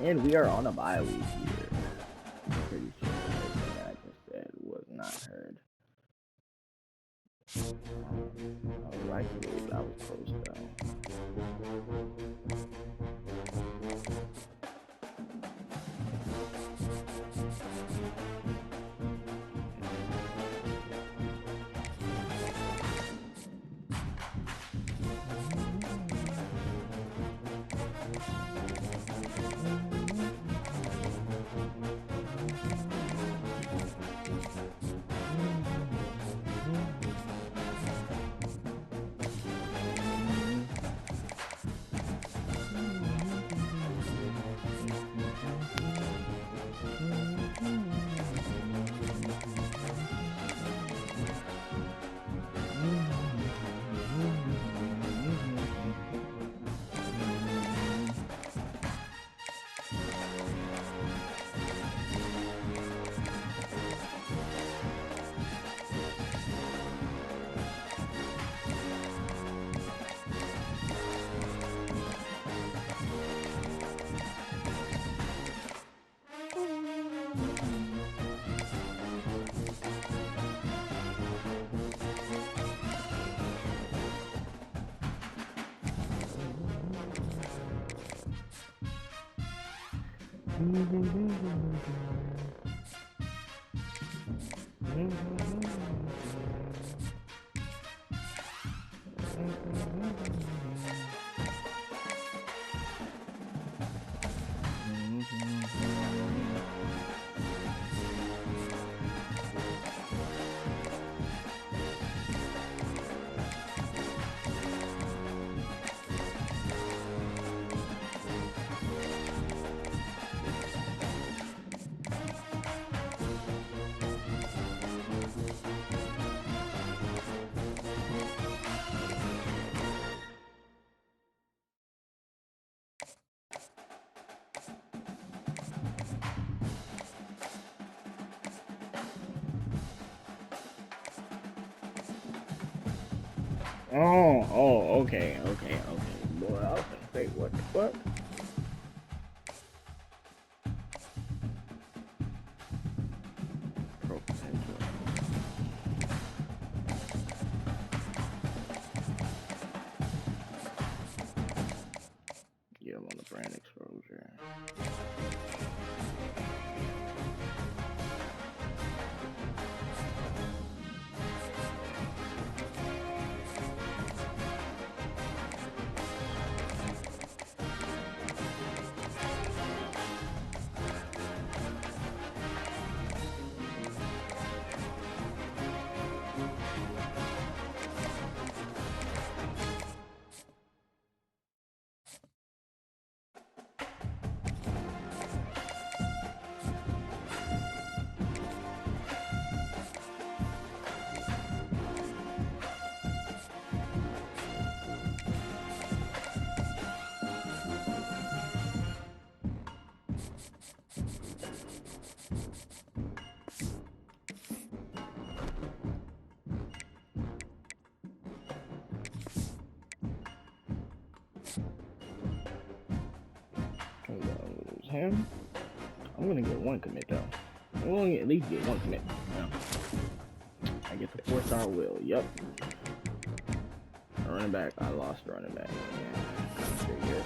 And we are on a bye week here. I'm pretty sure everything that I just said was not heard. I believe I was close though. Okay. Boy, I was gonna say, what the fuck? Pro potential. Get him on the brand exposure. I'm gonna lose him. I'm gonna get one commit though. I'm gonna at least get one commit. I get the 4-star will. Yep. Running back. I lost running back. Yeah. Pretty good.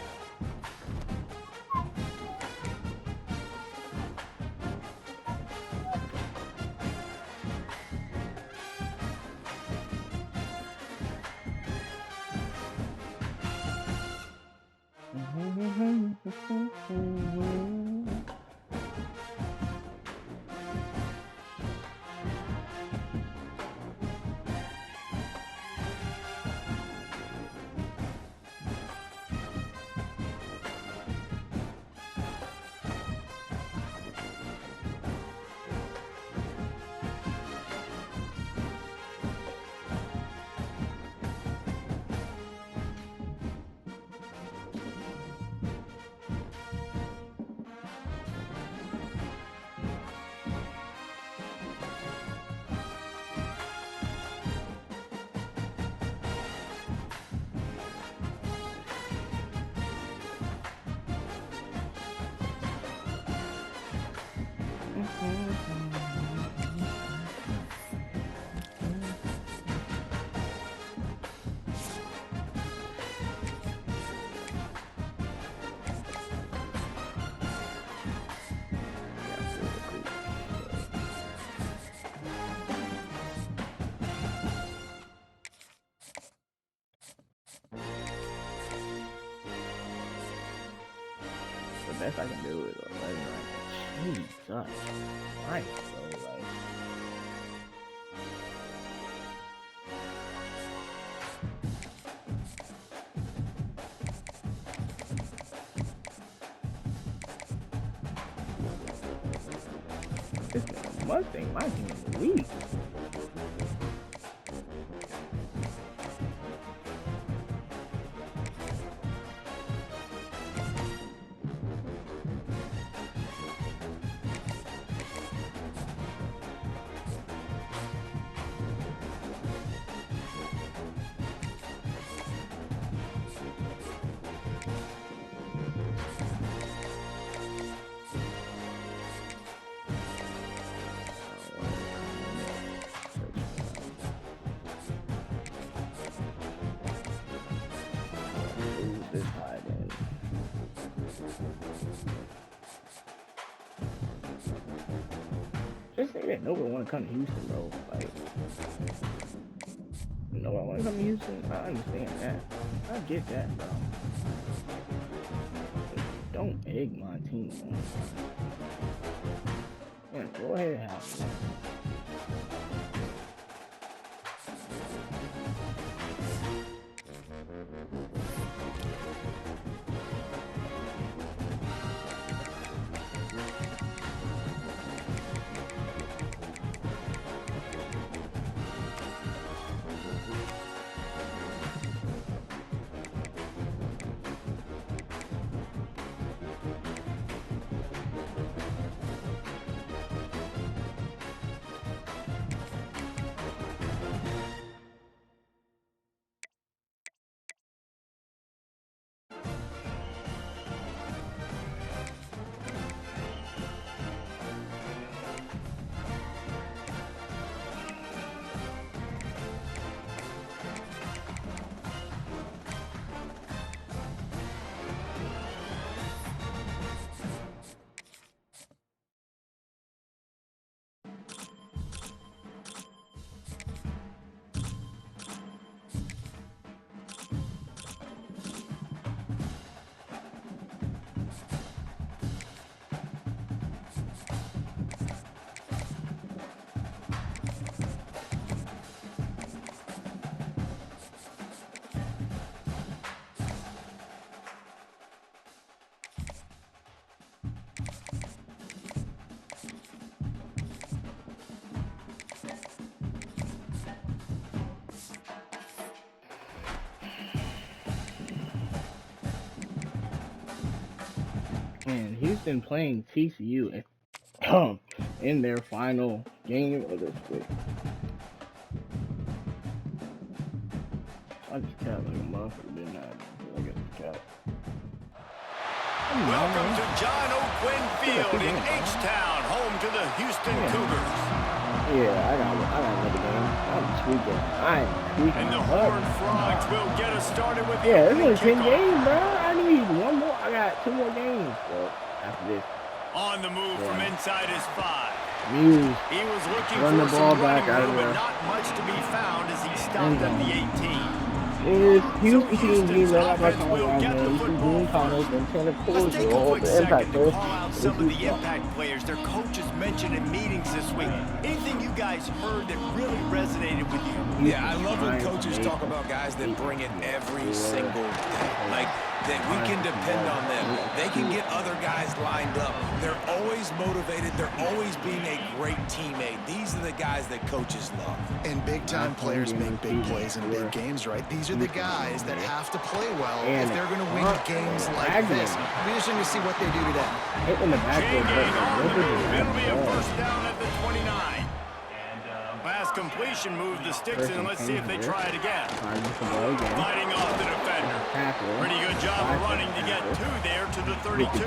best I can do is 11. Like, Jesus Christ, bro. Like, this is a Mustang. My team is weak. Just say that nobody want to come to Houston, bro. Like, nobody want to come to Houston. I understand that. I get that, bro. Don't egg my team, man. Yeah, go ahead and have it. And Houston playing TCU in their final game of this week. I just cat like a motherfucker, didn't I? I guess it's cat. Welcome to John O'Quinn Field in H-Town, home to the Houston Cougars. Yeah, I got another game. I'm tweaking. I'm tweaking. And the Horned Frogs will get us started with the there's only 10 games, bro. I need one more. I got 2 more games, bro, after this. On the move from inside his 5. Muse. He was looking Run for the ball some back out running of room, there. but not much to be found as he stopped at the 18. Houston team being led out by offense will Colorado, get the football Dean Connors, and Tanner Let's Cordial, take a quick the second impact to coach. call out some of the impact players their coaches mentioned in meetings this week. Anything you guys heard that really resonated with you? Yeah, I love when coaches talk about guys that bring it every single day. Like, that we can depend on them. They can get other guys lined up. They're always motivated. They're always being a great teammate. These are the guys that coaches love. And big-time players make big plays in big games, right? These are the guys that have to play well if they're going to win games like this. We're just going to see what they do today. Hit in the back King door, on the move. It'll be a bro. first down at the 29. Pass completion moved the sticks in. Let's see if they try it again. Fighting off the defender. Pretty good job of running to get 2 there to the 32.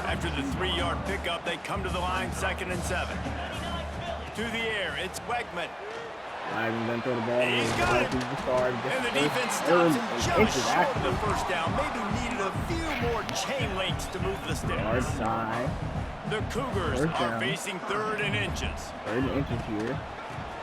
After the 3-yard pickup, they come to the line 2nd and 7. To the air, it's Wegman. Then throw the ball. He's got it. And the defense stops him just short of the first down. Maybe needed a few more chain links to move the Hard sticks. side. The Cougars are facing 3rd and inches. 3rd and inches here.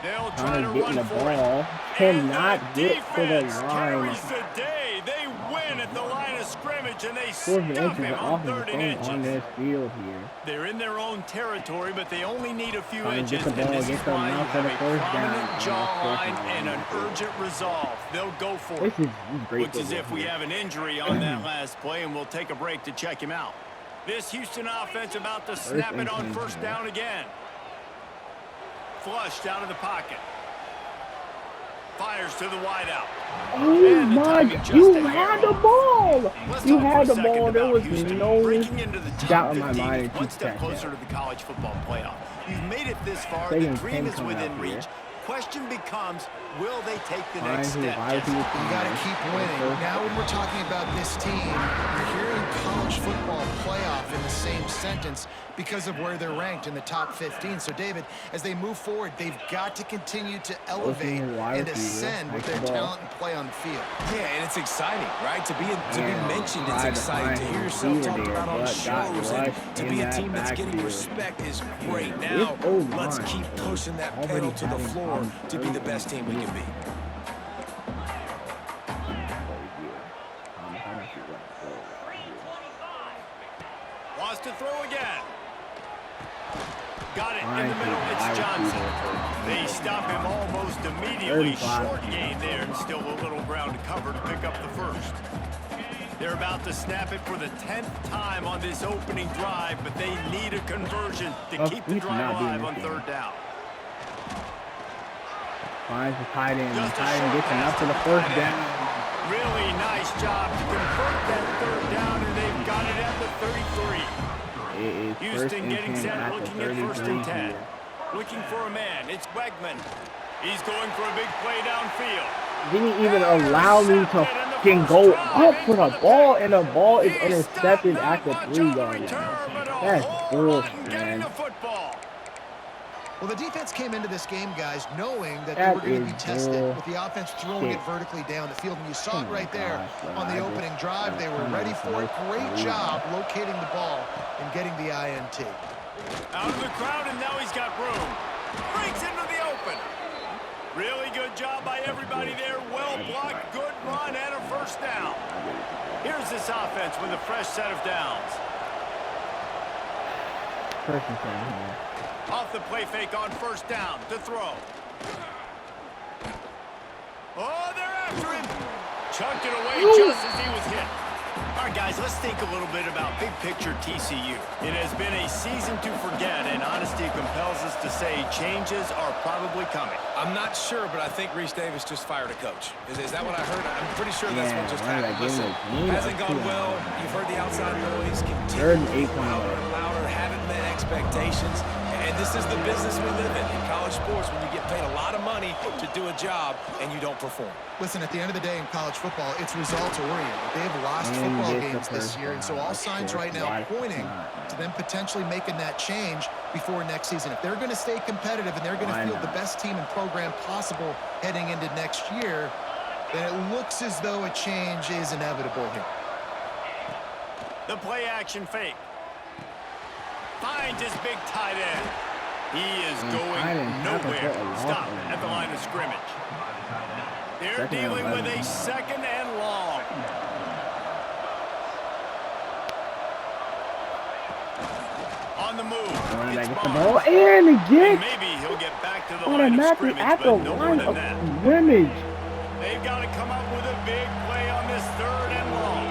They'll try to Connors getting run the for ball. it. Cannot And the get to the defense line. carries the day. They win at the line of scrimmage, and they 4th and stop inches him are on often 3rd and thrown on inches. this field here. They're in their own territory, but they only need a few Trying to inches, get the and ball, this is get them why you out for have the a first down, prominent and jawline that's and an urgent resolve. They'll go for it. This is great. Looks as if we have an injury on that last play, and we'll take a break to check him out. This Houston offense about to snap it on 1st down again. Flushed out of the pocket. Fires to the wideout. Oh my God, you had the ball! You had the ball, there was no doubt in my mind. One step closer to the college football playoff. You've made it this far, the dream is within reach. Question becomes, will they take the next step? You got to keep winning. Now when we're talking about this team, you're hearing college football playoff in the same sentence because of where they're ranked in the top 15. So, David, as they move forward, they've got to continue to elevate and ascend with their talent and play on the field. Yeah, and it's exciting, right? To be mentioned, it's exciting. To hear yourself talked about on shows, and to be a team that's getting respect is great. Now, let's keep pushing that pedal to the floor to be the best team we can be. Wants to throw again. Got it in the middle. It's Johnson. They stop him almost immediately. Short gain there, and still a little ground to cover to pick up the first. They're about to snap it for the 10th time on this opening drive, but they need a conversion to keep the drive alive on 3rd down. Finds the tight end. The tight end gets enough for the 1st down. Really nice job to convert that 3rd down, and they've got it at the 33. Houston getting set, looking at 1st and 10. Looking for a man. It's Wegman. He's going for a big play downfield. Didn't even allow me to fucking go up for the ball, and the ball is intercepted at the 3-yard line. That's bullshit, man. Well, the defense came into this game, guys, knowing that they were going to be tested with the offense throwing it vertically down the field. And you saw it right there on the opening drive. They were ready for it. Great job locating the ball and getting the INT. Out of the crowd, and now he's got room. Breaks into the open. Really good job by everybody there. Well blocked, good run, and a 1st down. Here's this offense with a fresh set of downs. 1st and 10 here. Off the play fake on 1st down to throw. Oh, they're after him. Chucked it away just as he was hit. All right, guys, let's think a little bit about big picture TCU. It has been a season to forget, and honesty compels us to say changes are probably coming. I'm not sure, but I think Reese Davis just fired a coach. Is that what I heard? I'm pretty sure that's what just happened. Listen, hasn't gone well. You've heard the outside noise. Continue louder and louder. Haven't met expectations. And this is the business we live in college sports, when you get paid a lot of money to do a job and you don't perform. Listen, at the end of the day in college football, it's results-oriented. They've lost football games this year, and so all signs right now pointing to them potentially making that change before next season. If they're going to stay competitive and they're going to field the best team and program possible heading into next year, then it looks as though a change is inevitable here. The play action fake. Finds his big tight end. He is going nowhere. Stop at the line of scrimmage. They're dealing with a 2nd and long. On the move. It's the ball and again. Maybe he'll get back to the line of scrimmage, at the but no more line than of that. scrimmage. They've got to come up with a big play on this 3rd and long.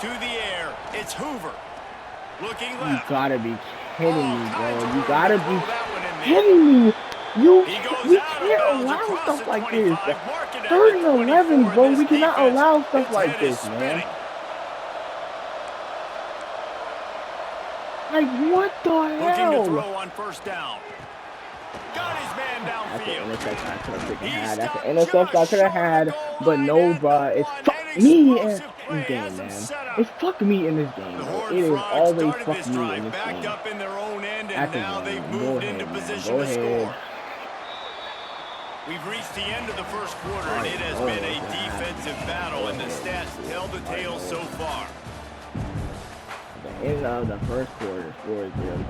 To the air. It's Hoover. Looking left. You gotta be kidding me, bro. You gotta be kidding me. We can't allow stuff like this. 3rd and 11, bro. We cannot allow stuff like this, man. Like, what the hell? Looking to throw on 1st down. Got his man downfield. That's an interception I could have freaking had. That's an interception I could have had. But no, bro. It's fucked me in this game, man. It's fucked me in this game, bro. It is always fucked me in this game. Up in their own end, and That's now they've moved into position to score. We've reached the end of the 1st quarter, and it has been a defensive battle, and the stats tell the tale so far. The end of the 1st quarter, score is 0-0.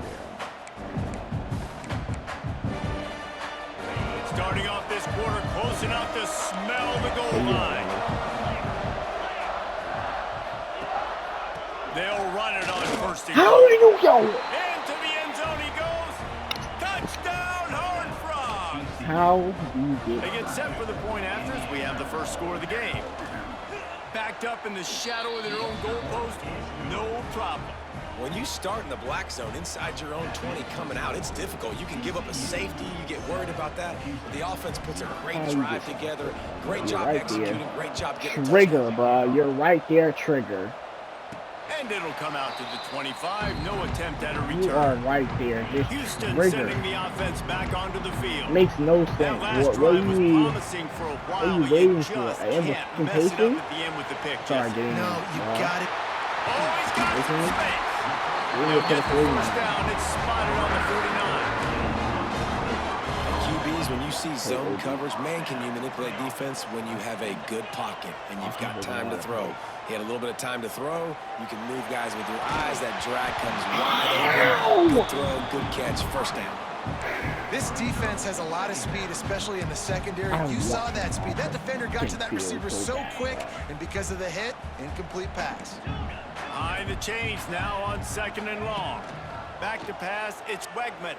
Starting off this quarter, close enough to smell the goal line. They'll run it on first and How goal. do you go? Into the end zone he goes. Touchdown, Horned Frogs. How do you get? They get set for the point after as we have the first score of the game. Backed up in the shadow of their own goalpost, no problem. When you start in the black zone inside your own 20 coming out, it's difficult. You can give up a safety. You get worried about that. But the offense puts a great drive together. Great job executing. Great job getting Trigger, bro. You're right there, Trigger. And it'll come out to the 25. No attempt at a return. You are right there. Just Houston Trigger. sending the offense back onto the field. Makes no That sense. last What drive do was you promising for a while, are you but waiting you for? just I am can't mess it up impatient. at the end with the pick. Sorry, Jesse. getting No, you got it. Oh, he's got Isn't some it? space. We're They'll gonna get put the a first down. It's spotted on the 49. QBs, when you see zone coverage, man, can you manipulate defense when you have a good pocket and you've got time to throw. He had a little bit of time to throw. You can move guys with your eyes. That drag comes wide open. Good throw, good catch, first down. This defense has a lot of speed, especially in the secondary. You saw that speed. That defender got to that receiver so quick, and because of the hit, incomplete pass. Behind the chains now on second and long. Back to pass, it's Wegman.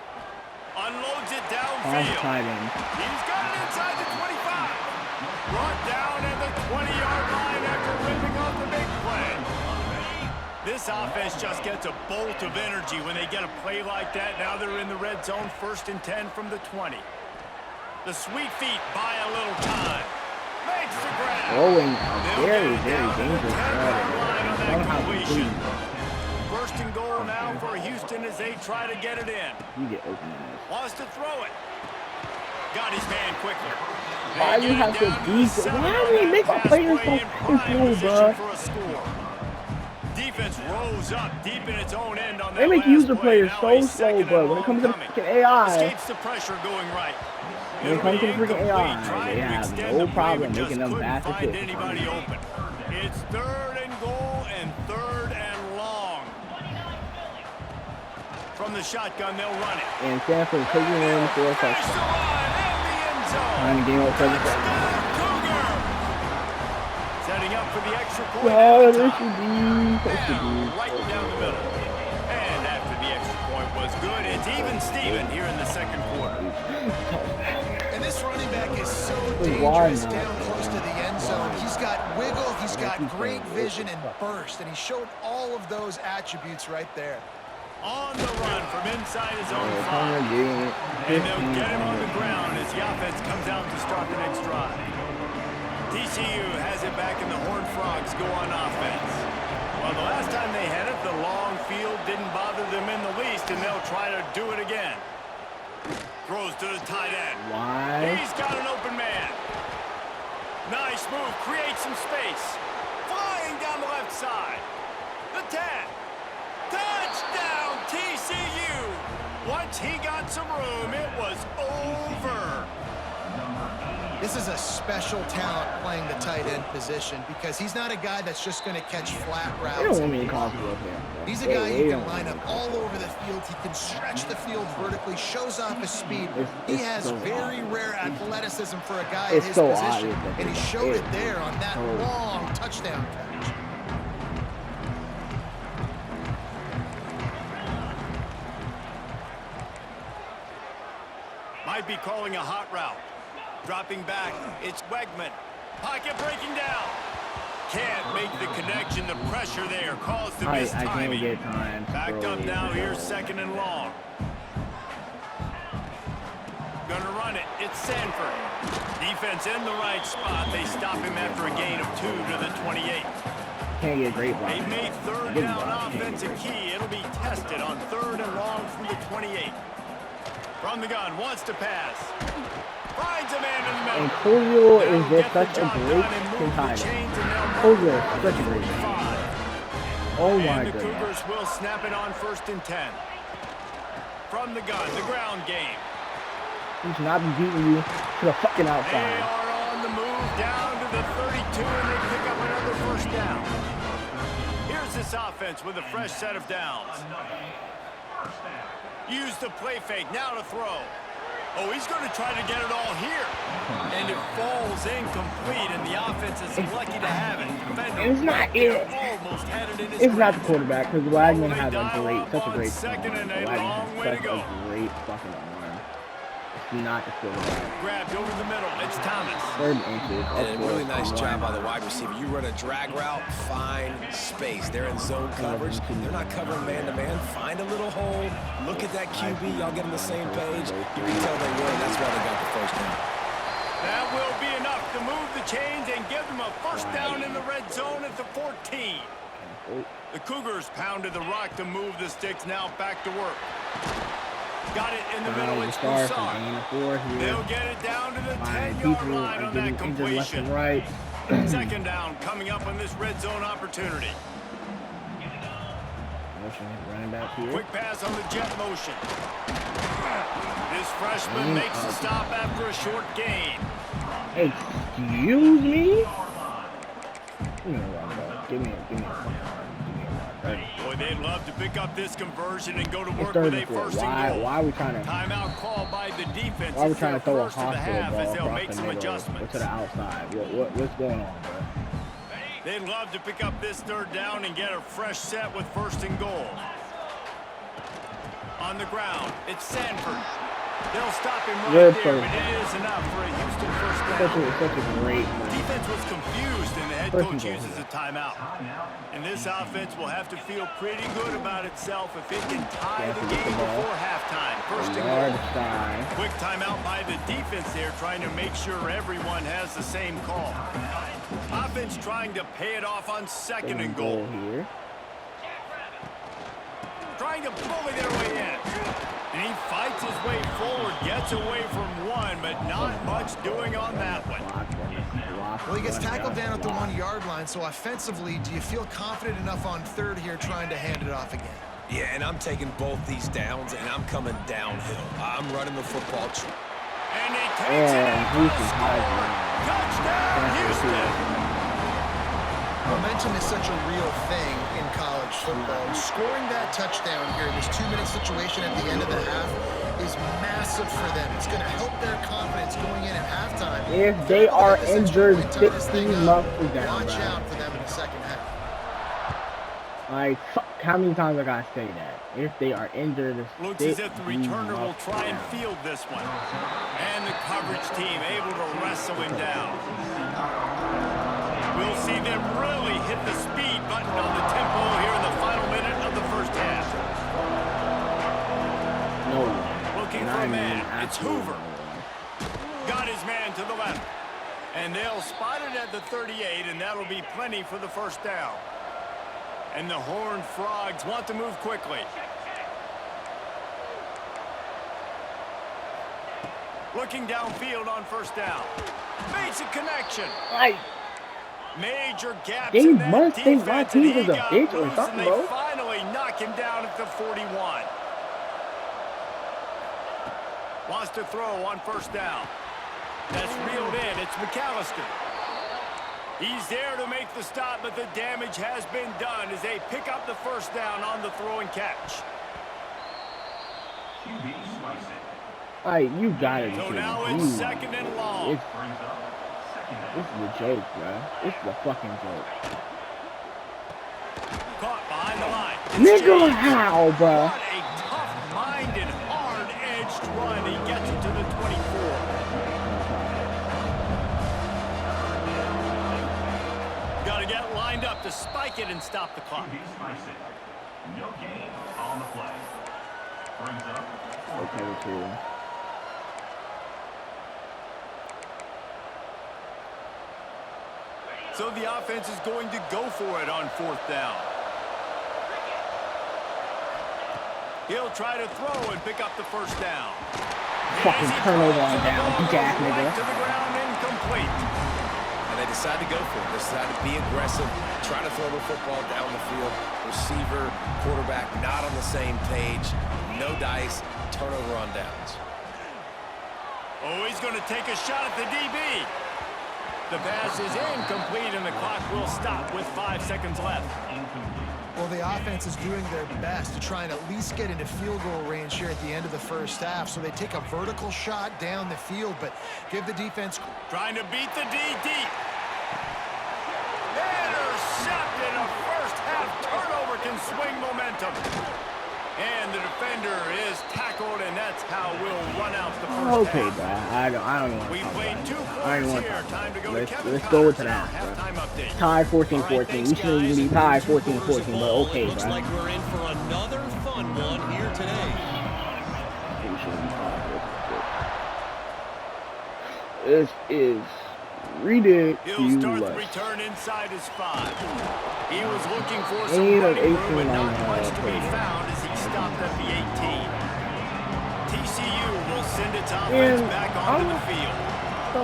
Unloads it downfield. He's got it inside the 25. Brought down at the 20-yard line after ripping off the big play. This offense just gets a bolt of energy when they get a play like that. Now they're in the red zone, 1st and 10 from the 20. The sweet feet buy a little time. Makes the grab. Throwing They'll very, get it very down to the dangerous 10-yard line on that somehow completion. completing. 1st and goal now for Houston as they try to get it in. You get open in this. Wants to throw it. Got his man quickly. Why you have to be so? Why do they make our players so fucking slow, bro? Defense rose up deep in its own end on that They make last user play. players Now so a slow, second but and when it comes to the long freaking AI, escapes the pressure going right. when it comes to the freaking AI, Trying they to have extend no the play, problem but just making them couldn't fast find as anybody open. It's 3rd and goal and 3rd and long. From the shotgun, they'll run it. And Stanford taking in for a touchdown. Trying to gain more presence. Setting up for the extra point. Oh, this should be. Right down the middle. And after the extra point was good, it's even Steven here in the second quarter. And this running back is so dangerous down close to the end zone. He's got wiggle, he's got great vision and burst, and he showed all of those attributes right there. On the run from inside his own 5. And they'll get him on the ground as the offense comes out to start the next drive. TCU has it back and the Horned Frogs go on offense. Well, the last time they had it, the long field didn't bother them in the least, and they'll try to do it again. Throws to the tight end. Why? He's got an open man. Nice move, creates some space. Flying down the left side. The 10. Touchdown, TCU. Once he got some room, it was over. This is a special talent playing the tight end position because he's not a guy that's just going to catch flat routes. They don't want me to call you up here. He's a guy who can line up all over the field. He can stretch the field vertically, shows off his speed. He has very rare athleticism for a guy in his position, and he showed it there on that long touchdown catch. Might be calling a hot route. Dropping back, it's Wegman. Pocket breaking down. Can't make the connection. The pressure there caused the missed timing. I can't get time. Backed up now. Here's 2nd and long. Gonna run it. It's Sanford. Defense in the right spot. They stop him after a gain of 2 to the 28. Can't get great block. They made 3rd down offense a key. It'll be tested on 3rd and long from the 28. From the gun, wants to pass. Finds a man in the middle. And Julio is just such a great tight. Julio is such a great tight. Oh my goodness. The goodness. Cougars will snap it on 1st and 10. From the gun, the ground game. He should not be beating you to the fucking outside. They are on the move down to the 32, and they pick up another 1st down. Here's this offense with a fresh set of downs. Use the play fake, now to throw. Oh, he's going to try to get it all here. And it falls incomplete, and the offense is lucky to have it. Defender, it's not it. almost had it in his It's not the grasp. quarterback because Wagner has such a great Second arm. and Wagner a long has way to such go. a great fucking arm. It's not the quarterback. Grabbed over the middle. It's Thomas. 3rd inches. And a really nice job by the wide receiver. You run a drag route, find space. They're in zone coverage. They're not covering man-to-man. Find a little hole. Look at that QB. Y'all get on the same page. You can tell they win. That's why they got the first down. That will be enough to move the chains and give them a first down in the red zone at the 14. The Cougars pounded the rock to move the sticks. Now back to work. Got it in the middle. It's Broussard. They'll get it down to the 10-yard line on that completion. Right. 2nd down coming up on this red zone opportunity. Motion running back here. Quick pass on the jet motion. This freshman makes a stop after a short gain. Excuse me? Give me a Boy, they'd love to pick up this conversion and go to work with a first and goal. Why are we trying to? Timeout called by the defense. Why are we trying to throw a hospital ball as they'll across make the some middle adjustments. to the outside? What's going on, bro? They'd love to pick up this 3rd down and get a fresh set with 1st and goal. On the ground, it's Sanford. They'll stop him right there, but it is enough for a Houston first down. Such a great move. Defense was confused, and the head coach uses a timeout. And this offense will have to feel pretty good about itself if it can tie the game before halftime. 1st and goal. Quick timeout by the defense there, trying to make sure everyone has the same call. Offense trying to pay it off on 2nd and goal. Here. Trying to bully their way in. And he fights his way forward, gets away from one, but not much doing on that one. Well, he gets tackled down at the 1-yard line, so offensively, do you feel confident enough on 3rd here trying to hand it off again? Yeah, and I'm taking both these downs, and I'm coming downhill. I'm running the football. And he takes it out. Touchdown, Houston. Momentum is such a real thing in college football. Scoring that touchdown here in this 2-minute situation at the end of the half is massive for them. It's going to help their confidence going in at halftime. If they are injured, 16 months down. Watch out for them in the 2nd half. Like, how many times I gotta say that? If they are injured, looks as if the returner will try and field this one. And the coverage team able to wrestle him down. We'll see them really hit the speed button on the tempo here in the final minute of the first half. No one. Looking for a man. It's Hoover. Got his man to the left. And they'll spot it at the 38, and that'll be plenty for the first down. And the Horned Frogs want to move quickly. Looking downfield on first down. Makes a connection. Major gaps in that defense, and he got loose, and they finally knock him down at the 41. Wants to throw on first down. That's reeled in. It's McAllister. He's there to make the stop, but the damage has been done as they pick up the first down on the throw and catch. You got it. So now it's 2nd and long. This is a joke, bro. This is a fucking joke. Caught behind the line. Nigga, how, bro? What a tough-minded, hard-edged run. He gets it to the 24. Got to get lined up to spike it and stop the clock. No gain on the play. Brings up. Okay, too. So the offense is going to go for it on 4th down. He'll try to throw and pick up the first down. Fucking turnover on down, jack nigga. To the ground, incomplete. And they decide to go for it. They decide to be aggressive, try to throw the football down the field. Receiver, quarterback, not on the same page. No dice, turnover on downs. Oh, he's going to take a shot at the DB. The pass is incomplete, and the clock will stop with 5 seconds left. Well, the offense is doing their best to try and at least get into field goal range here at the end of the first half. So they take a vertical shot down the field, but give the defense... Trying to beat the D deep. Intercepted, a first swing momentum. And the defender is tackled, and that's how we'll run out the first Okay, half. bro. I don't want to. We played 2 I don't quarters want here. to. Time to go to Kevin Let's go Connors to now. that, bro. Halftime update. Tie 14-14. We shouldn't even be tied 14-14, but okay, Looks bro. like we're in for another fun one here today. We shouldn't be tied 14-14. This is ridiculous. He'll start the return inside his 5. He was looking for some 8 of running 18 room, and on not the much to be play. found as he stopped at the 18. TCU will send its offense back onto the field.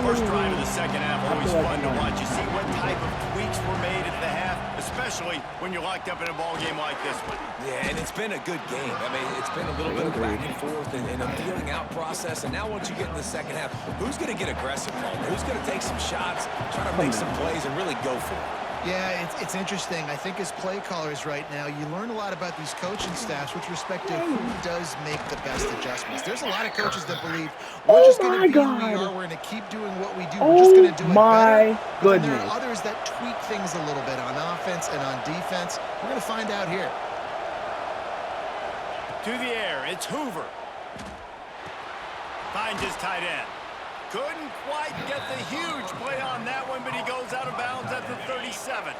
First drive of the second half, always fun to watch. You see what type of tweaks were made at the half, especially when you're locked up in a ball game like this one. Yeah, and it's been a good game. I mean, it's been a little bit of back and forth and a feeling out process. And now once you get in the second half, who's going to get aggressive, Paul? Who's going to take some shots, try to make some plays, and really go for it? Yeah, it's interesting. I think as play callers right now, you learn a lot about these coaching staffs with respect to who does make the best adjustments. There's a lot of coaches that believe we're just going to be who we are. We're going to keep doing what we do. We're just going to do it better. But then there are others that tweak things a little bit on offense and on defense. We're going to find out here. To the air, it's Hoover. Finds his tight end. Couldn't quite get the huge play on that one, but he goes out of bounds at the 37.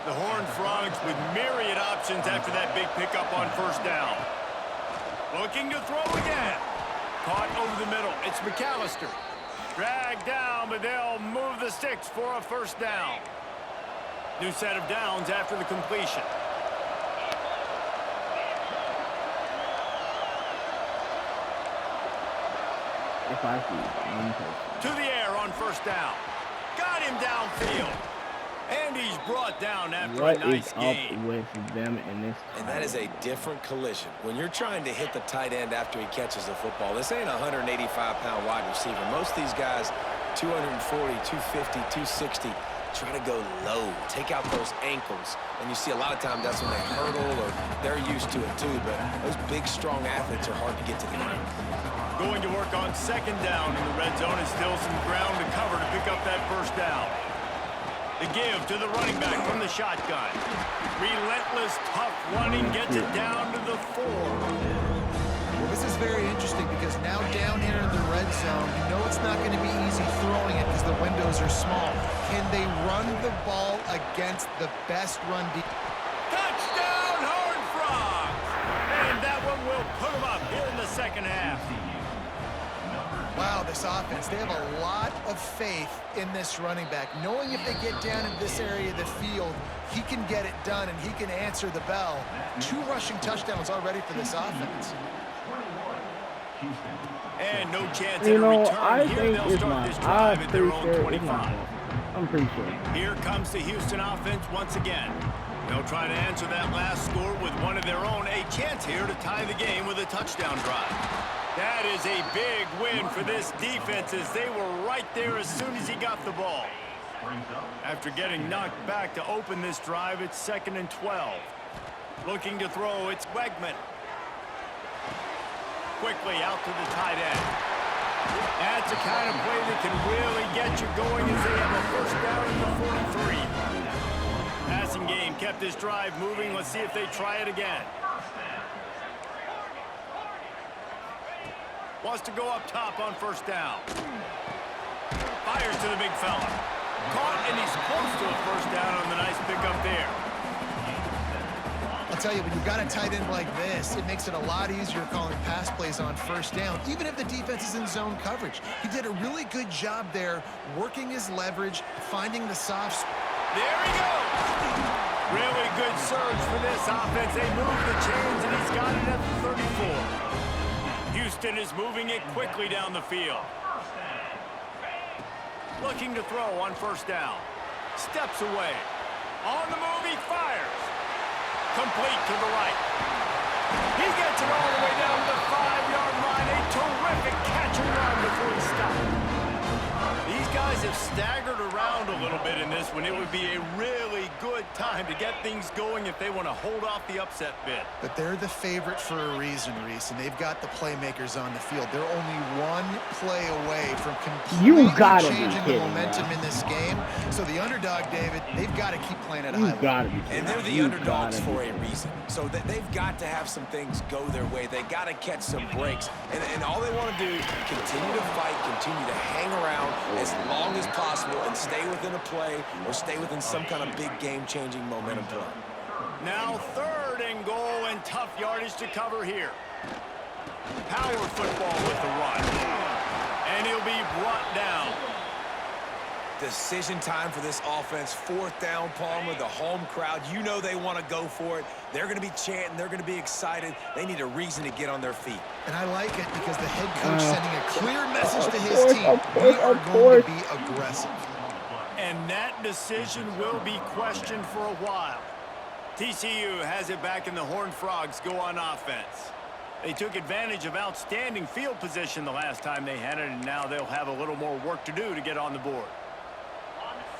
The Horned Frogs with myriad options after that big pickup on first down. Looking to throw again. Caught over the middle. It's McAllister. Dragged down, but they'll move the sticks for a first down. New set of downs after the completion. If I see one person. To the air on first down. Got him downfield. And he's brought down after What a nice is game. up with them in this? And that is a different collision. When you're trying to hit the tight end after he catches the football, this ain't a 185-pound wide receiver. Most of these guys, 240, 250, 260, try to go low, take out those ankles. And you see a lot of times that's when they hurdle or they're used to it too. But those big, strong athletes are hard to get to the ground. Going to work on second down in the red zone, and still some ground to cover to pick up that first down. The give to the running back from the shotgun. Relentless, tough running gets it down to the 4. Well, this is very interesting because now down here in the red zone, you know it's not going to be easy throwing it because the windows are small. Can they run the ball against the best run defense? Touchdown, Horned Frogs! And that one will put them up here in the second half. Wow, this offense, they have a lot of faith in this running back. Knowing if they get down in this area of the field, he can get it done and he can answer the bell. 2 rushing touchdowns already for this offense. And no chance You at a know, return I here. think They'll it's start not. this drive I'm at their pretty own sure it's 25. not. I'm pretty sure. Here comes the Houston offense once again. They'll try to answer that last score with one of their own. A chance here to tie the game with a touchdown drive. That is a big win for this defense as they were right there as soon as he got the ball. After getting knocked back to open this drive, it's 2nd and 12. Looking to throw, it's Wegman. Quickly out to the tight end. That's the kind of play that can really get you going as they have a first down in the 43. Passing game kept this drive moving. Let's see if they try it again. Wants to go up top on first down. Fires to the big fella. Caught, and he's close to a first down on the nice pickup there. I'll tell you, when you've got a tight end like this, it makes it a lot easier calling pass plays on first down, even if the defense is in zone coverage. He did a really good job there, working his leverage, finding the soft spot. There he goes. Really good surge for this offense. They move the chains, and he's got it at the 34. Houston is moving it quickly down the field. Looking to throw on first down. Steps away. On the move, he fires. Complete to the right. He gets it all the way down to the 5-yard line. A terrific catch and run before he stopped. These guys guys have staggered around a little bit in this one. It would be a really good time to get things going if they want to hold off the upset bid. But they're the favorite for a reason, Reese, and they've got the playmakers on the field. They're only one play away from completely changing the momentum in this game. So the underdog, David, they've got to keep playing at a high level. And they're the underdogs for a reason. So they've got to have some things go their way. They got to catch some breaks. And all they want to do, continue to fight, continue to hang around as long as possible and stay within a play or stay within some kind of big game-changing momentum play. Now 3rd and goal and tough yardage to cover here. Power football with the run. And he'll be brought down. Decision time for this offense. 4th down, Palmer, the home crowd. You know they want to go for it. They're going to be chanting. They're going to be excited. They need a reason to get on their feet. And I like it because the head coach sending a clear message to his team. We are going to be aggressive. And that decision will be questioned for a while. TCU has it back, and the Horned Frogs go on offense. They took advantage of outstanding field position the last time they had it, and now they'll have a little more work to do to get on the board.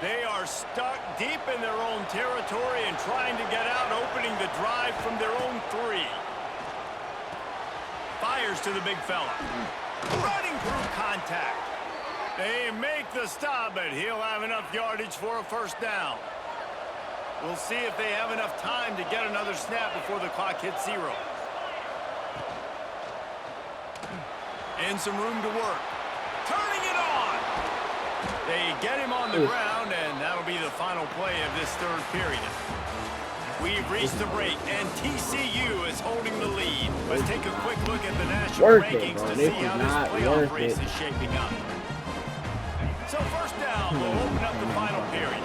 They are stuck deep in their own territory and trying to get out, opening the drive from their own 3. Fires to the big fella. Running through contact. They make the stop, but he'll have enough yardage for a 1st down. We'll see if they have enough time to get another snap before the clock hits 0. And some room to work. Turning it on. They get him on the ground, and that'll be the final play of this 3rd period. We've reached the break, and TCU is holding the lead. Let's take a quick look at the national rankings to see how this playoff race is shaping up. So 1st down will open up the final period.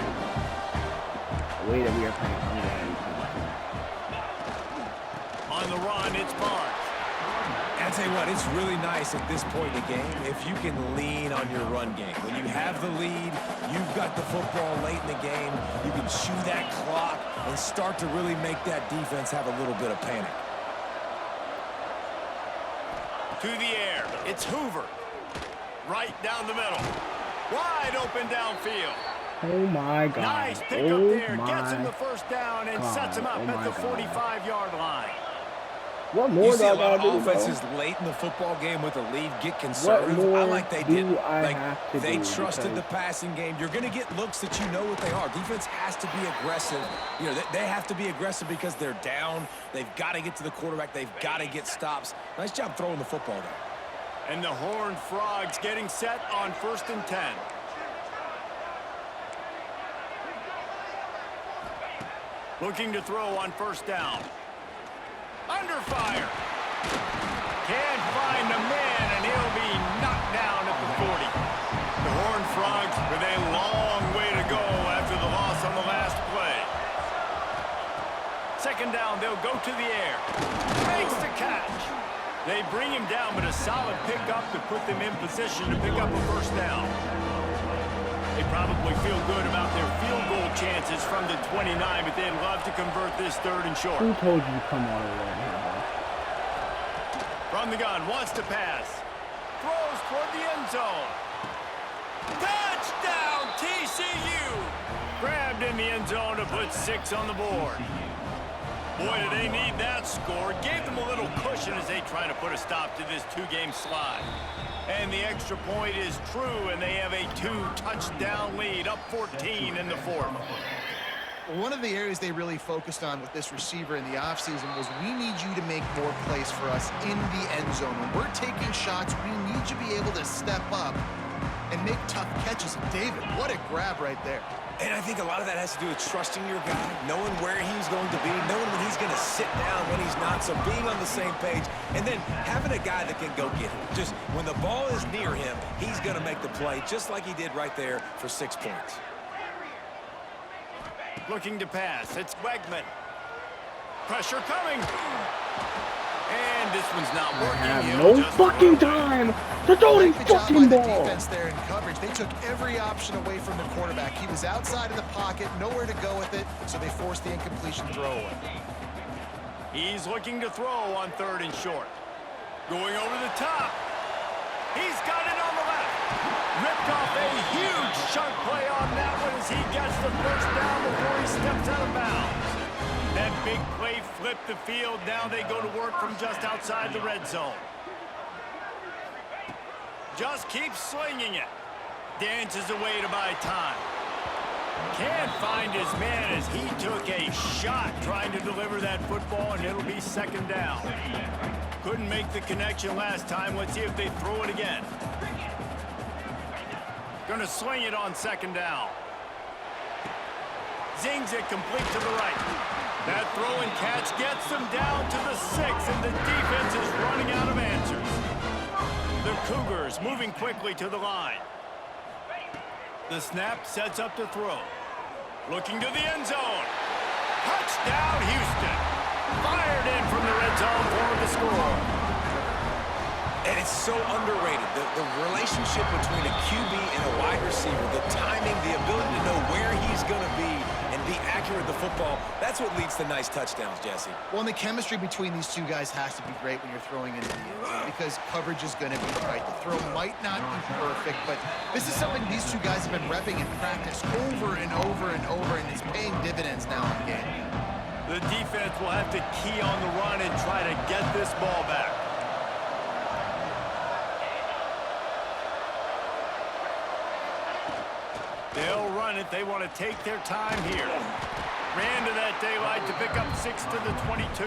The way that we are playing, on the run, it's Barnes. And I'll tell you what, it's really nice at this point in the game if you can lean on your run game. When you have the lead, you've got the football late in the game, you can chew that clock and start to really make that defense have a little bit of panic. To the air, it's Hoover. Right down the middle. Wide open downfield. Oh my God. Nice pick up there. Gets him the 1st down and sets him up at the 45-yard line. What more you see a lot do, of offenses late in the football game with a lead get conservative. I like they did. They trusted the passing game. You're going to get looks that you know what they are. Defense has to be aggressive. You know, they have to be aggressive because they're down. They've got to get to the quarterback. They've got to get stops. Nice job throwing the football there. And the Horned Frogs getting set on 1st and 10. Looking to throw on 1st down. Under fire. Can't find a man, and he'll be knocked down at the 40. The Horned Frogs with a long way to go after the loss on the last play. 2nd down, they'll go to the air. Makes the catch. They bring him down, but a solid pickup to put them in position to pick up a 1st down. They probably feel good about their field goal chances from the 29, but they'd love to convert this 3rd and short. Who told you to come all the way here, bro? From the gun, wants to pass. Throws toward the end zone. Touchdown, TCU! Grabbed in the end zone to put 6 on the board. Boy, do they need that score. Gave them a little cushion as they try to put a stop to this 2-game slide. And the extra point is true, and they have a 2-touchdown lead, up 14 in the 4th. One of the areas they really focused on with this receiver in the offseason was we need you to make more plays for us in the end zone. When we're taking shots, we need you to be able to step up and make tough catches. And David, what a grab right there. And I think a lot of that has to do with trusting your guy, knowing where he's going to be, knowing when he's going to sit down, when he's not, so being on the same page, and then having a guy that can go get him. Just when the ball is near him, he's going to make the play, just like he did right there for 6 points. Looking to pass, it's Wegman. Pressure coming. And this one's not working. No fucking time to throw the fucking ball. Defense there in coverage. They took every option away from the quarterback. He was outside of the pocket, nowhere to go with it, so they forced the incompletion throwaway. He's looking to throw on 3rd and short. Going over the top. He's got it on the left. Ripped off a huge chunk play on that one as he gets the first down before he steps out of bounds. That big play flipped the field. Now they go to work from just outside the red zone. Just keeps slinging it. Dances away to buy time. Can't find his man as he took a shot trying to deliver that football, and it'll be second down. Couldn't make the connection last time. Let's see if they throw it again. Gonna swing it on second down. Zings it complete to the right. That throw and catch gets them down to the 6, and the defense is running out of answers. The Cougars moving quickly to the line. The snap sets up to throw. Looking to the end zone. Touchdown, Houston. Fired in from the red zone for the score. And it's so underrated. The relationship between a QB and a wide receiver, the timing, the ability to know where he's going to be and be accurate with the football, that's what leads to nice touchdowns, Jesse. Well, and the chemistry between these two guys has to be great when you're throwing into the end zone because coverage is going to be right. The throw might not be perfect, but this is something these two guys have been repping in practice over and over and over, and it's paying dividends now in game. The defense will have to key on the run and try to get this ball back. They'll run it. They want to take their time here. Ran to that daylight to pick up 6 to the 22.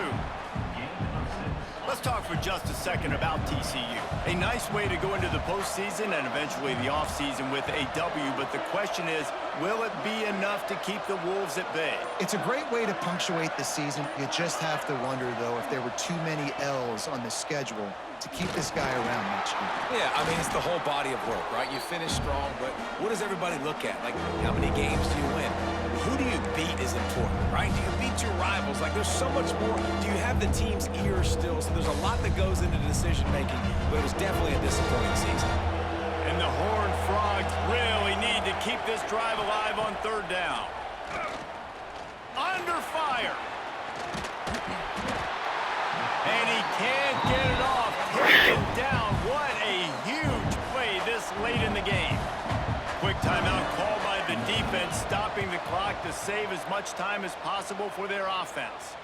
Let's talk for just a second about TCU. A nice way to go into the postseason and eventually the offseason with a W, but the question is, will it be enough to keep the Wolves at bay? It's a great way to punctuate the season. You just have to wonder, though, if there were too many L's on the schedule to keep this guy around next year. Yeah, I mean, it's the whole body of work, right? You finish strong, but what does everybody look at? Like, how many games do you win? Who do you beat is important, right? Do you beat your rivals? Like, there's so much more. Do you have the team's ear still? So there's a lot that goes into decision-making, but it was definitely a disappointing season. And the Horned Frogs really need to keep this drive alive on third down. Under fire. And he can't get it off. Taken down. What a huge play this late in the game. Quick timeout called by the defense, stopping the clock to save as much time as possible for their offense.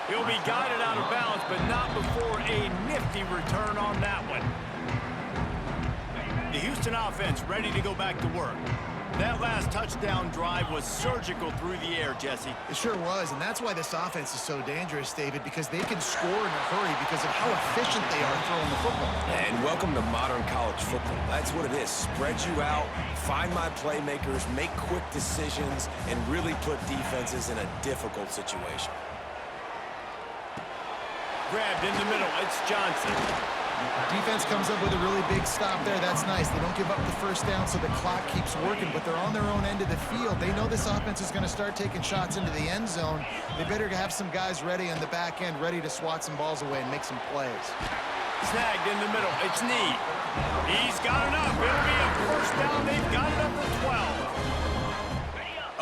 He'll be guided out of bounds, but not before a nifty return on that one. The Houston offense ready to go back to work. That last touchdown drive was surgical through the air, Jesse. It sure was, and that's why this offense is so dangerous, David, because they can score in a hurry because of how efficient they are throwing the football. And welcome to modern college football. That's what it is. Spread you out, find my playmakers, make quick decisions, and really put defenses in a difficult situation. Grabbed in the middle. It's Johnson. Defense comes up with a really big stop there. That's nice. They don't give up the first down, so the clock keeps working, but they're on their own end of the field. They know this offense is going to start taking shots into the end zone. They better have some guys ready on the back end, ready to swat some balls away and make some plays. Snagged in the middle. It's Need. He's got enough. It'll be a first down. They've got it up to 12.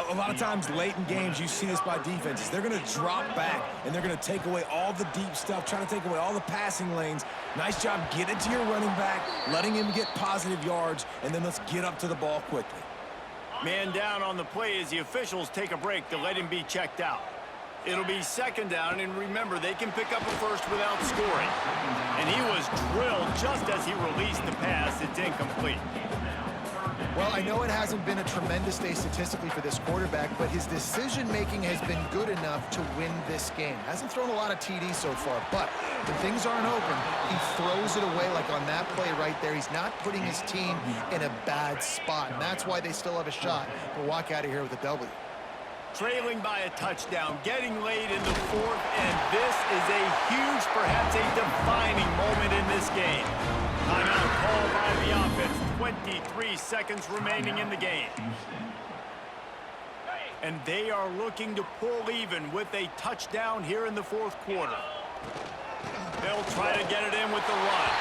A lot of times late in games, you see this by defenses. They're going to drop back, and they're going to take away all the deep stuff, trying to take away all the passing lanes. Nice job getting to your running back, letting him get positive yards, and then let's get up to the ball quickly. Man down on the play as the officials take a break to let him be checked out. It'll be second down, and remember, they can pick up a first without scoring. And he was drilled just as he released the pass. It's incomplete. Well, I know it hasn't been a tremendous day statistically for this quarterback, but his decision-making has been good enough to win this game. Hasn't thrown a lot of TDs so far, but when things aren't open, he throws it away like on that play right there. He's not putting his team in a bad spot, and that's why they still have a shot to walk out of here with a W. Trailing by a touchdown, getting late in the fourth, and this is a huge, perhaps a defining moment in this game. Timeout called by the offense. 23 seconds remaining in the game. And they are looking to pull even with a touchdown here in the fourth quarter. They'll try to get it in with the run.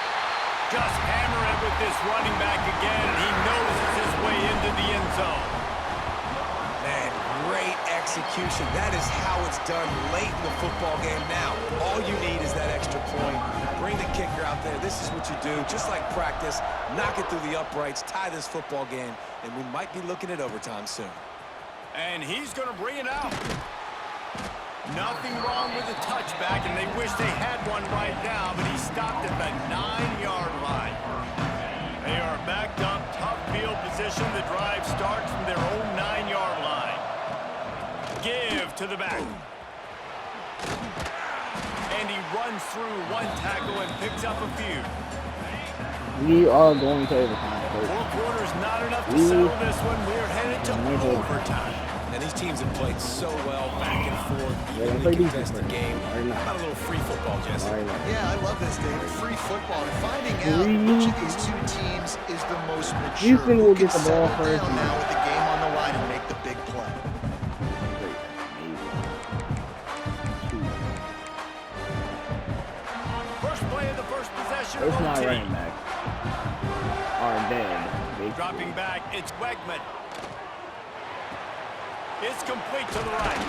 Just hammer it with this running back again. He noses his way into the end zone. Man, great execution. That is how it's done late in the football game now. All you need is that extra point. Bring the kicker out there. This is what you do. Just like practice, knock it through the uprights, tie this football game, and we might be looking at overtime soon. And he's going to bring it out. Nothing wrong with the touchback, and they wish they had one right now, but he stopped at the 9-yard line. They are backed up, tough field position. The drive starts from their own 9-yard line. Give to the back. And he runs through one tackle and picks up a few. We are going to overtime. 4 quarters not enough to settle this one. We're headed to overtime. And these teams have played so well back and forth, evenly contested game. How about a little free football, Jesse? Yeah, I love this, David. Free football. And finding out which of these two teams is the most mature. Houston will get the ball first. Now with the game on the line and make the big play. First play of the first possession. It's not running back. Are dead. Dropping back, it's Wegman. It's complete to the right.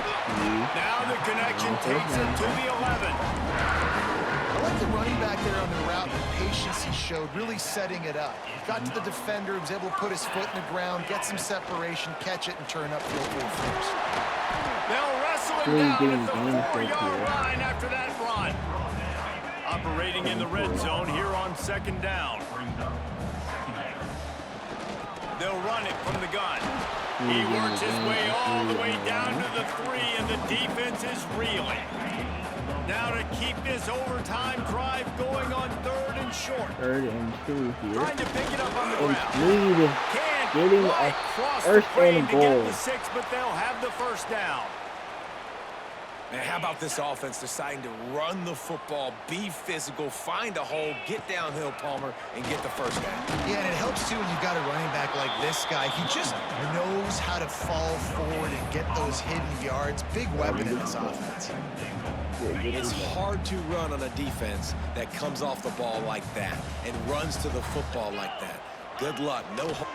Now the connection takes it to the 11. I like the running back there on the route, the patience he showed, really setting it up. Got to the defender, was able to put his foot in the ground, get some separation, catch it, and turn up field goal first. They'll wrestle him down at the 4-yard line after that run. Operating in the red zone here on second down. They'll run it from the gun. He works his way all the way down to the 3, and the defense is reeling. Now to keep this overtime drive going on 3rd and short. 3rd and 2 here. Trying to pick it up on the ground. Getting a first and goal. Get the 6, but they'll have the first down. Man, how about this offense deciding to run the football, be physical, find a hole, get downhill, Palmer, and get the first down? Yeah, and it helps, too, when you've got a running back like this guy. He just knows how to fall forward and get those hidden yards. Big weapon in this offense. It's hard to run on a defense that comes off the ball like that and runs to the football like that. Good luck. No hope.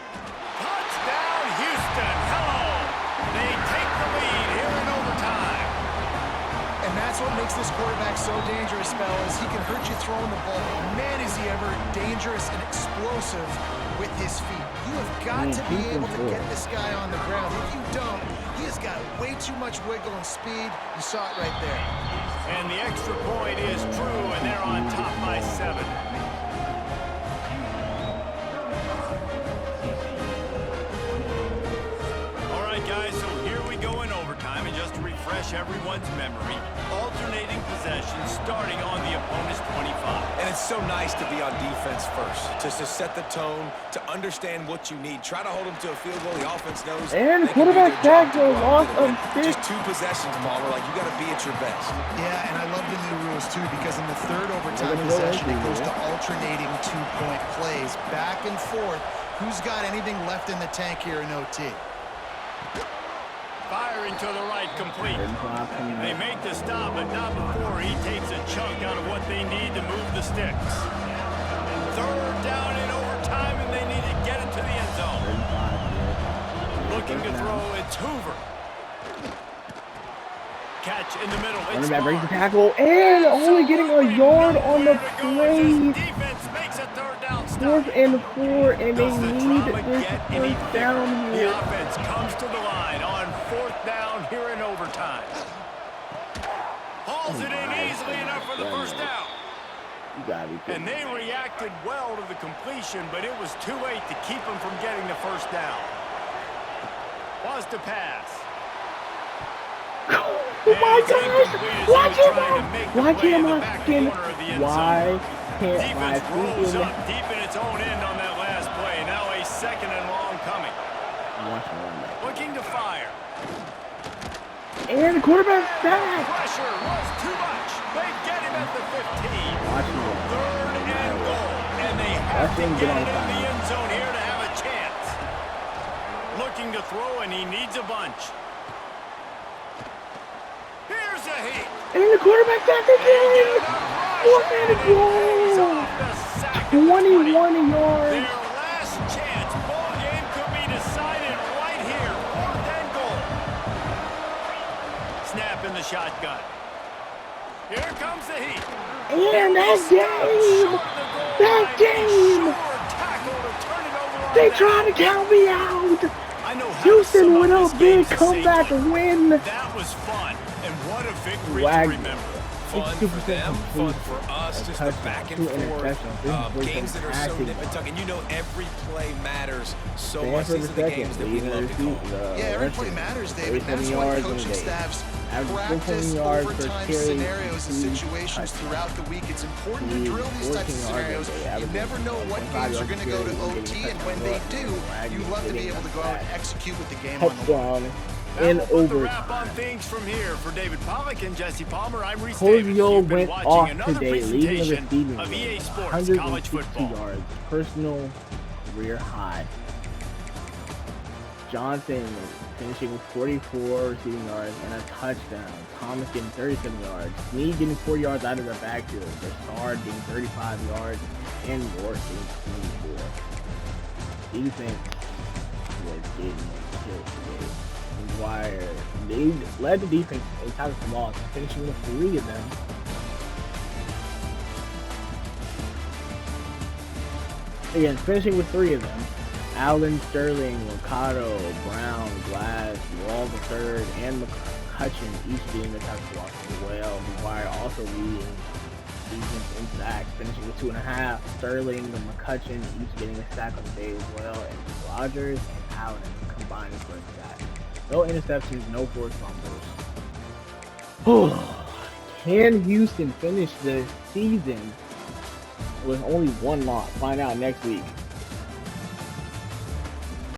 Touchdown, Houston. Hello. They take the lead here in overtime. And that's what makes this quarterback so dangerous, fellas. He can hurt you throwing the ball. Man, is he ever dangerous and explosive with his feet. You have got to be able to get this guy on the ground. If you don't, he has got way too much wiggle and speed. You saw it right there. And the extra point is true, and they're on top by 7. All right, guys, so here we go in overtime, and just to refresh everyone's memory, alternating possession starting on the opponent's 25. And it's so nice to be on defense first, to set the tone, to understand what you need. Try to hold them to a field goal. The offense knows. And quarterback sack goes off of 6. Just 2 possessions, Palmer. Like, you got to be at your best. Yeah, and I love the new rules, too, because in the 3rd overtime possession, it goes to alternating 2-point plays, back and forth. Who's got anything left in the tank here in OT? Firing to the right, complete. They make the stop, but not before he takes a chunk out of what they need to move the sticks. 3rd down in overtime, and they need to get it to the end zone. Looking to throw, it's Hoover. Catch in the middle, it's Running back breaks the tackle, and only getting a yard on the play. Defense makes a 3rd down stop. 4th and 4, and they need this first down here. The offense comes to the line on 4th down here in overtime. Hauls it in easily enough for the first down. And they reacted well to the completion, but it was too late to keep them from getting the first down. Was to pass. Oh my gosh! Why can't I rolls up deep in its own end on that last play. Now a 2nd and long coming. Looking to fire. And the quarterback back. Pressure was too much. They get him at the 15. 3rd and goal. And they have to get it in the end zone here to have a chance. Looking to throw, and he needs a bunch. Here's a hit. And the quarterback back again. 4th and goal. 21 yards. Their last chance. Ball game could be decided right here. 4th and goal. the shotgun. Here comes the heat. And that game, they tried to count me out. Houston went up big, comeback win. That was fun, and what a victory to remember. Fun for them, fun for us, just the back and forth games that are so nip and tuck. And you know every play matters so much. These are the games that we love to call. Yeah, every play matters, David. That's why coaching staffs practice overtime scenarios and situations throughout the week. It's important to drill these types of scenarios. You never know what games are going to go to OT, and when they do, you love to be able to go out and execute with the game on the line. In overtime. Wrap on things from here for David Pollack and Jesse Palmer. I'm Reese Julio Davis. went off today, leading the receiving of EA Sports College Football. Yards, personal career high. Johnson finishing with 44 receiving yards and a touchdown. Thomas getting 37 yards. Snead getting 4 yards out of the backfield. Broussard getting 35 yards and York getting 24. Defense was getting killed today. Wire. They led the defense in tackles for loss, finishing with 3 of them. Again, finishing with 3 of them. Allen, Sterling, Mercado, Brown, Glass, Wall III, and McCutcheon each being a tackle for loss as well. McGuire also leading defense in sacks, finishing with 2.5. Sterling and McCutcheon each getting a sack on the day as well. And Rogers and Allen combining for a sack. No interceptions, no forced fumbles. Can Houston finish the season with only 1 loss? Find out next week.